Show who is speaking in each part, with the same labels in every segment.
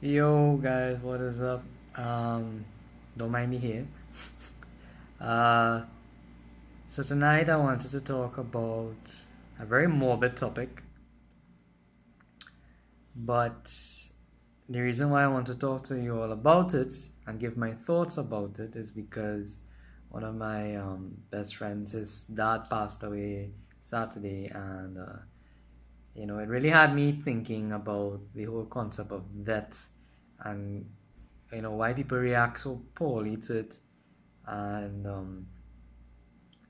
Speaker 1: Yo guys, what is up? Don't mind me here. Uh, so tonight I wanted to talk about a very morbid topic, but the reason why I want to talk to you all about it and give my thoughts about it is because one of my best friends, his dad passed away Saturday, and it really had me thinking about the whole concept of death and why people react so poorly to it, and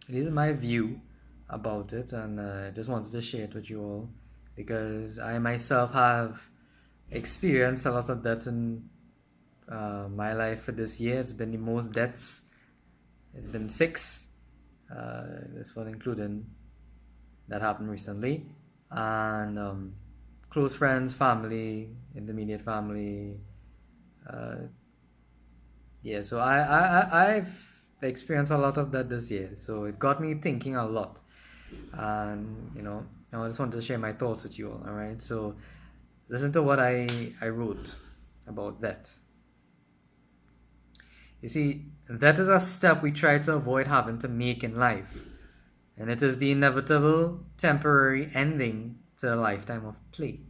Speaker 1: it is my view about it, and I just wanted to share it with you all because I myself have experienced a lot of deaths in my life for this year. It's been the most deaths. It's been six. This one including that happened recently, and close friends, family, intermediate family. Uh, yeah, so I've experienced a lot of that this year. So it got me thinking a lot, and I just wanted to share my thoughts with you all right? So listen to what I wrote about that. You see, that is a step we try to avoid having to make in life, and it is the inevitable temporary ending to a lifetime of play.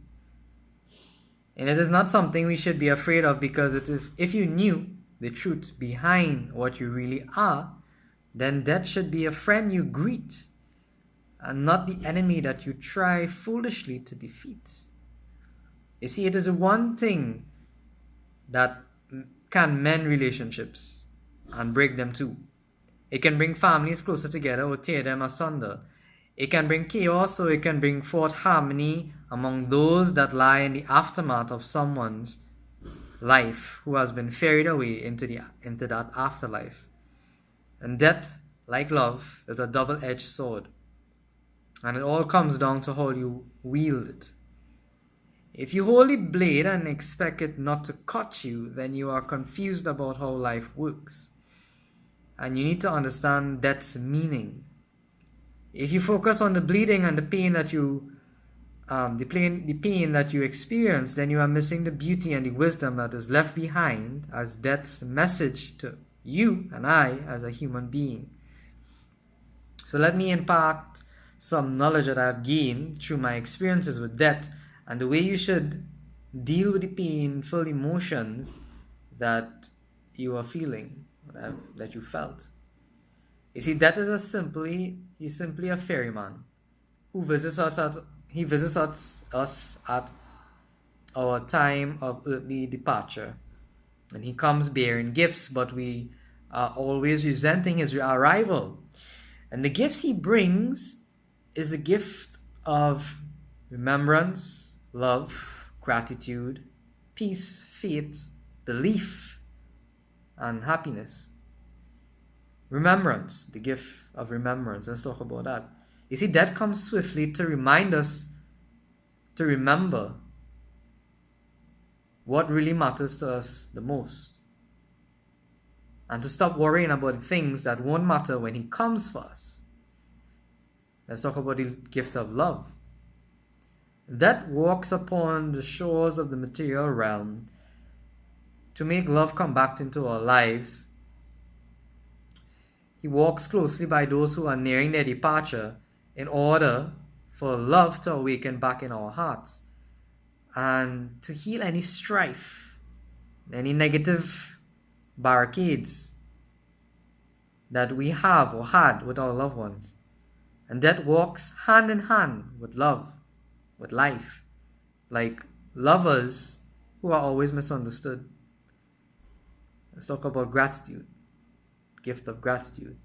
Speaker 1: And it is not something we should be afraid of, because if you knew the truth behind what you really are, then that should be a friend you greet and not the enemy that you try foolishly to defeat. You see, it is one thing that can mend relationships and break them too. It can bring families closer together or tear them asunder. It can bring chaos, or it can bring forth harmony among those that lie in the aftermath of someone's life who has been ferried away into that afterlife. And death, like love, is a double-edged sword, and it all comes down to how you wield it. If you hold the blade and expect it not to cut you, then you are confused about how life works, and you need to understand death's meaning. If you focus on the bleeding and the pain that you experience, then you are missing the beauty and the wisdom that is left behind as death's message to you and I as a human being. So let me impart some knowledge that I've gained through my experiences with death and the way you should deal with the painful emotions that you are feeling, that you felt. You see, death is he's simply a ferryman who visits us at our time of earthly departure. And he comes bearing gifts, but we are always resenting his arrival. And the gifts he brings is a gift of remembrance, love, gratitude, peace, faith, belief, and happiness. Remembrance, the gift of remembrance. Let's talk about that. You see, that comes swiftly to remind us to remember what really matters to us the most, and to stop worrying about the things that won't matter when he comes for us. Let's talk about the gift of love. That walks upon the shores of the material realm to make love come back into our lives. He walks closely by those who are nearing their departure in order for love to awaken back in our hearts and to heal any strife, any negative barricades that we have or had with our loved ones. And that walks hand in hand with love, with life, like lovers who are always misunderstood. Let's talk about gratitude. Gift of gratitude.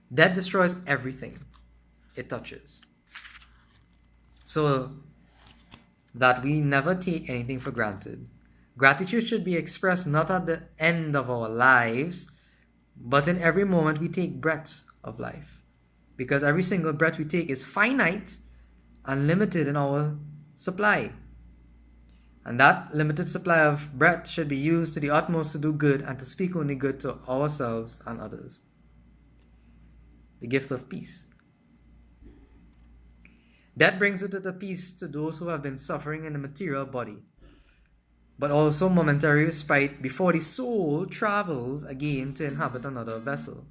Speaker 1: That destroys everything it touches, so that we never take anything for granted. Gratitude should be expressed not at the end of our lives, but in every moment we take breaths of life, because every single breath we take is finite and limited in our supply. And that limited supply of breath should be used to the utmost to do good and to speak only good to ourselves and others. The gift of peace. That brings with it a peace to those who have been suffering in the material body. but also momentary respite before the soul travels again to inhabit another vessel.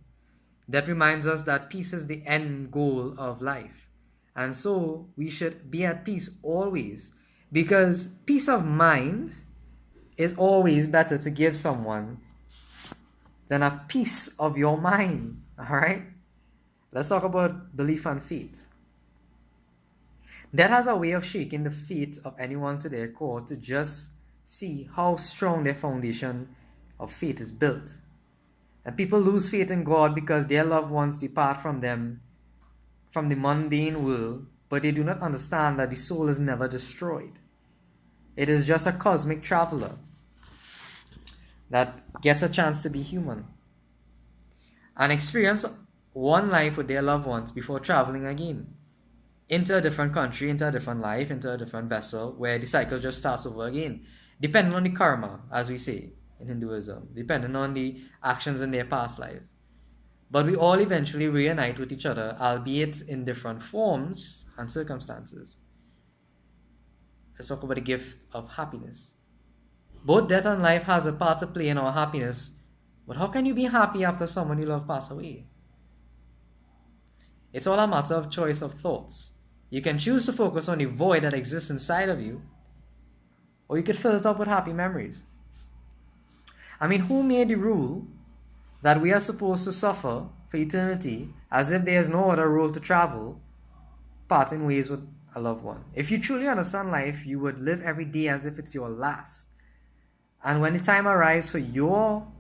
Speaker 1: That reminds us that peace is the end goal of life. And so we should be at peace always, because peace of mind is always better to give someone than a piece of your mind. All right? Let's talk about belief and faith. That has a way of shaking the faith of anyone to their core to just see how strong their foundation of faith is built. And people lose faith in God because their loved ones depart from them from the mundane world, but they do not understand that the soul is never destroyed. It is just a cosmic traveler that gets a chance to be human and experience one life with their loved ones before traveling again into a different country, into a different life, into a different vessel, where the cycle just starts over again, depending on the karma, as we say in Hinduism, depending on the actions in their past life. But we all eventually reunite with each other, albeit in different forms and circumstances. Let's talk about the gift of happiness. Both death and life has a part to play in our happiness, but how can you be happy after someone you love pass away? It's all a matter of choice of thoughts. You can choose to focus on the void that exists inside of you, or you could fill it up with happy memories. I mean, who made the rule that we are supposed to suffer for eternity as if there is no other road to travel, parting ways with a loved one? If you truly understand life, you would live every day as if it's your last. And when the time arrives for you all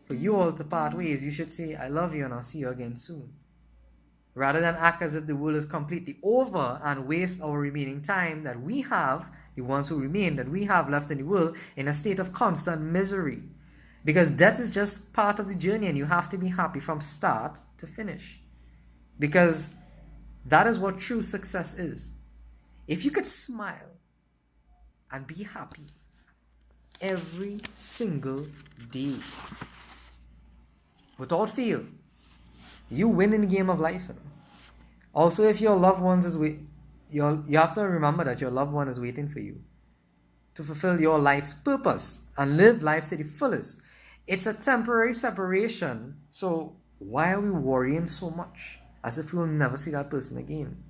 Speaker 1: to part ways, you should say, I love you and I'll see you again soon. Rather than act as if the world is completely over and waste our remaining time that we have, the ones who remain, that we have left in the world, in a state of constant misery. Because death is just part of the journey and you have to be happy from start to finish. Because that is what true success is. If you could smile and be happy every single day, without fail, you win in the game of life. Also, if your loved ones is you have to remember that your loved one is waiting for you to fulfill your life's purpose and live life to the fullest. It's a temporary separation, so why are we worrying so much as if we will never see that person again?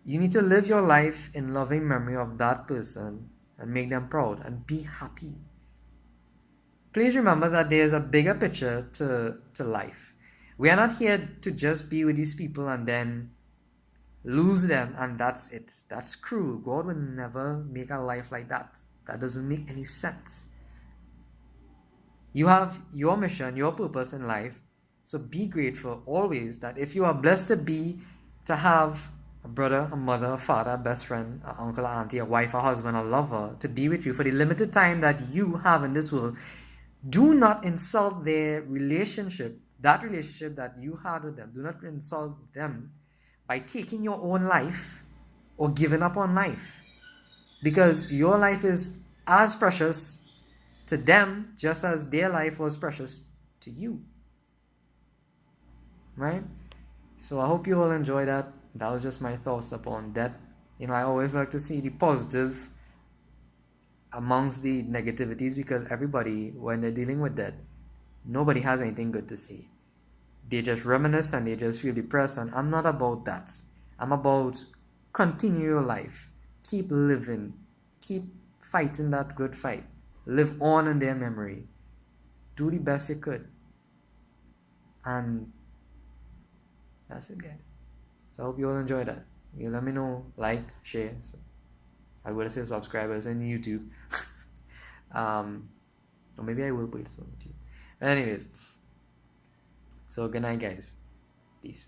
Speaker 1: You need to live your life in loving memory of that person and make them proud and be happy. Please remember that there's a bigger picture to life. We are not here to just be with these people and then lose them and that's it. That's cruel. God will never make a life like that. That doesn't make any sense. You have your mission, your purpose in life. So be grateful always that if you are blessed to have a brother, a mother, a father, a best friend, an uncle, an auntie, a wife, a husband, a lover to be with you for the limited time that you have in this world, do not insult their relationship, that relationship that you had with them. Do not insult them by taking your own life or giving up on life. Because your life is as precious to them just as their life was precious to you. Right? So I hope you all enjoy that. That was just my thoughts upon that. I always like to see the positive amongst the negativities, because everybody, when they're dealing with that, nobody has anything good to say. They just reminisce and they just feel depressed, and I'm not about that. I'm about continue your life. Keep living. Keep fighting that good fight. Live on in their memory. Do the best you could. And that's it, guys. So I hope you all enjoy that. You let me know, like, share. So I would say subscribers and YouTube. Or maybe I will put it on YouTube. But anyways, so good night, guys. Peace.